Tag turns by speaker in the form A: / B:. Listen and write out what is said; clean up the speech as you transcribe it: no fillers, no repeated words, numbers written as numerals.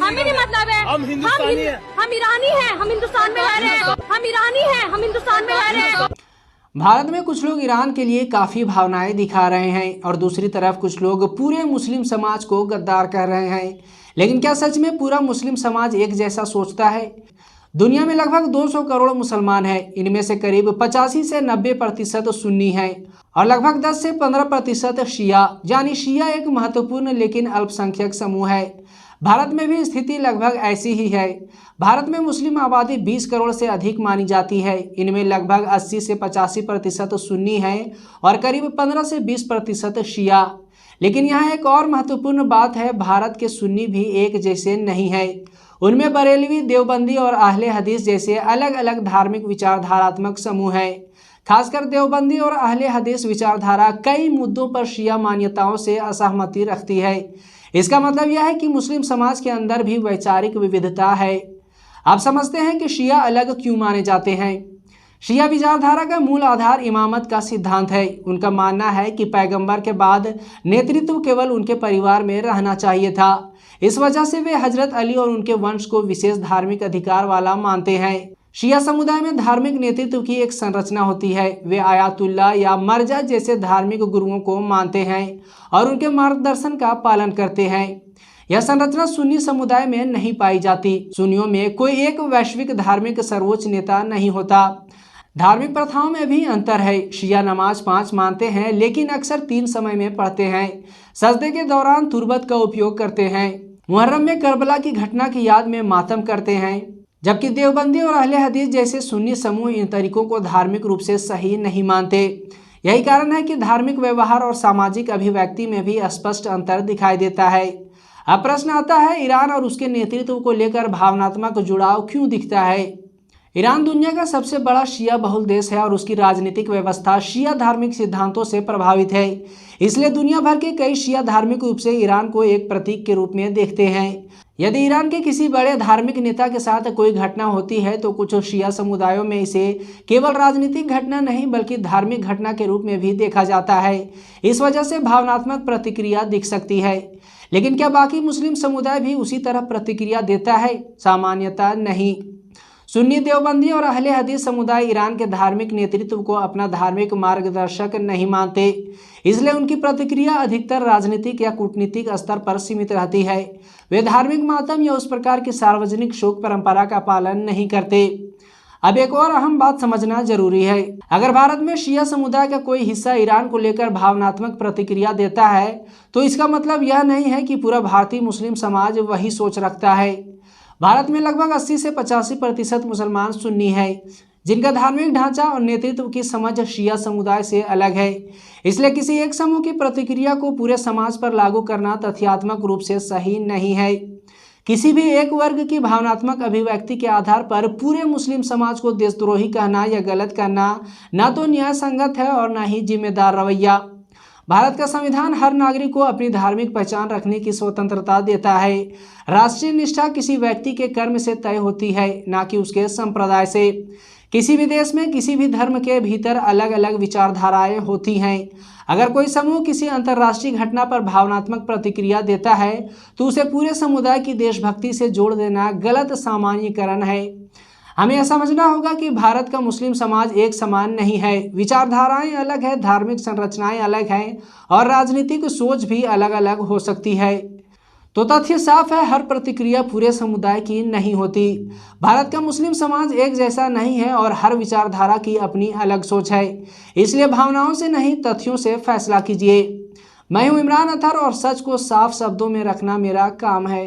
A: हमें नहीं मतलब है।
B: हम हिंदुस्तानी हैं।
A: हम ईरानी हैं, हम हिंदुस्तान में रह रहे हैं। हम ईरानी हैं, हम हिंदुस्तान में रह रहे हैं।
C: भारत में कुछ लोग ईरान के लिए काफ़ी भावनाएं दिखा रहे हैं और दूसरी तरफ कुछ लोग पूरे मुस्लिम समाज को गद्दार कह रहे हैं। लेकिन क्या सच में पूरा मुस्लिम समाज एक जैसा सोचता है? दुनिया में लगभग 200 करोड़ मुसलमान हैं। इनमें से करीब 85 से 90% सुन्नी हैं और लगभग 10 से 15% शिया, यानी शिया एक महत्वपूर्ण लेकिन अल्पसंख्यक समूह है। भारत में भी स्थिति लगभग ऐसी ही है। भारत में मुस्लिम आबादी 20 करोड़ से अधिक मानी जाती है। इनमें लगभग 80 से 85% सुन्नी है और करीब 15 से 20% शिया। लेकिन यहाँ एक और महत्वपूर्ण बात है, भारत के सुन्नी भी एक जैसे नहीं है। उनमें बरेलवी, देवबंदी और अहले हदीस जैसे अलग अलग धार्मिक विचारधारात्मक समूह हैं। खासकर देवबंदी और अहले हदीस विचारधारा कई मुद्दों पर शिया मान्यताओं से असहमति रखती है। इसका मतलब यह है कि मुस्लिम समाज के अंदर भी वैचारिक विविधता है। आप समझते हैं कि शिया अलग क्यों माने जाते हैं? शिया विचारधारा का मूल आधार इमामत का सिद्धांत है। उनका मानना है कि पैगंबर के बाद नेतृत्व केवल उनके परिवार में रहना चाहिए था। इस वजह से वे हजरत अली और उनके वंश को विशेष धार्मिक अधिकार वाला मानते हैं। शिया समुदाय में धार्मिक नेतृत्व की एक संरचना होती है। वे आयातुल्लाह या मर्जा जैसे धार्मिक गुरुओं को मानते हैं और उनके मार्गदर्शन का पालन करते हैं। यह संरचना सुन्नी समुदाय में नहीं पाई जाती। सुन्नियों में कोई एक वैश्विक धार्मिक सर्वोच्च नेता नहीं होता। धार्मिक प्रथाओं में भी अंतर है। शिया नमाज 5 मानते हैं लेकिन अक्सर 3 समय में पढ़ते हैं। सजदे के दौरान तुरबत का उपयोग करते हैं। मुहर्रम में करबला की घटना की याद में मातम करते हैं। जबकि देवबंदी और अहले हदीस जैसे सुन्नी समूह इन तरीकों को धार्मिक रूप से सही नहीं मानते। यही कारण है कि धार्मिक व्यवहार और सामाजिक अभिव्यक्ति में भी स्पष्ट अंतर दिखाई देता है। अब प्रश्न आता है, ईरान और उसके नेतृत्व को लेकर भावनात्मक जुड़ाव क्यों दिखता है? ईरान दुनिया का सबसे बड़ा शिया बहुल देश है और उसकी राजनीतिक व्यवस्था शिया धार्मिक सिद्धांतों से प्रभावित है। इसलिए दुनिया भर के कई शिया धार्मिक रूप से ईरान को एक प्रतीक के रूप में देखते हैं। यदि ईरान के किसी बड़े धार्मिक नेता के साथ कोई घटना होती है तो कुछ शिया समुदायों में इसे केवल राजनीतिक घटना नहीं बल्कि धार्मिक घटना के रूप में भी देखा जाता है। इस वजह से भावनात्मक प्रतिक्रिया दिख सकती है। लेकिन क्या बाकी मुस्लिम समुदाय भी उसी तरह प्रतिक्रिया देता है? सामान्यतः नहीं। सुन्नी, देवबंदी और अहले हदीस समुदाय ईरान के धार्मिक नेतृत्व को अपना धार्मिक मार्गदर्शक नहीं मानते। इसलिए उनकी प्रतिक्रिया अधिकतर राजनीतिक या कूटनीतिक स्तर पर सीमित रहती है। वे धार्मिक मातम या उस प्रकार की सार्वजनिक शोक परंपरा का पालन नहीं करते। अब एक और अहम बात समझना जरूरी है। अगर भारत में शिया समुदाय का कोई हिस्सा ईरान को लेकर भावनात्मक प्रतिक्रिया देता है तो इसका मतलब यह नहीं है कि पूरा भारतीय मुस्लिम समाज वही सोच रखता है। भारत में लगभग 80 से 85% मुसलमान सुन्नी है, जिनका धार्मिक ढांचा और नेतृत्व की समझ शिया समुदाय से अलग है। इसलिए किसी एक समूह की प्रतिक्रिया को पूरे समाज पर लागू करना तथ्यात्मक रूप से सही नहीं है। किसी भी एक वर्ग की भावनात्मक अभिव्यक्ति के आधार पर पूरे मुस्लिम समाज को देशद्रोही कहना या गलत करना ना तो न्याय संगत है और ना ही जिम्मेदार रवैया। भारत का संविधान हर नागरिक को अपनी धार्मिक पहचान रखने की स्वतंत्रता देता है। राष्ट्रीय निष्ठा किसी व्यक्ति के कर्म से तय होती है, ना कि उसके संप्रदाय से। किसी भी देश में किसी भी धर्म के भीतर अलग अलग विचारधाराएं होती हैं। अगर कोई समूह किसी अंतर्राष्ट्रीय घटना पर भावनात्मक प्रतिक्रिया देता है तो उसे पूरे समुदाय की देशभक्ति से जोड़ देना गलत सामान्यीकरण है। हमें यह समझना होगा कि भारत का मुस्लिम समाज एक समान नहीं है। विचारधाराएं अलग है, धार्मिक संरचनाएं अलग हैं और राजनीतिक सोच भी अलग अलग हो सकती है। तो तथ्य साफ है, हर प्रतिक्रिया पूरे समुदाय की नहीं होती। भारत का मुस्लिम समाज एक जैसा नहीं है और हर विचारधारा की अपनी अलग सोच है। इसलिए भावनाओं से नहीं, तथ्यों से फैसला कीजिए। मैं हूं इमरान अतहर और सच को साफ शब्दों में रखना मेरा काम है।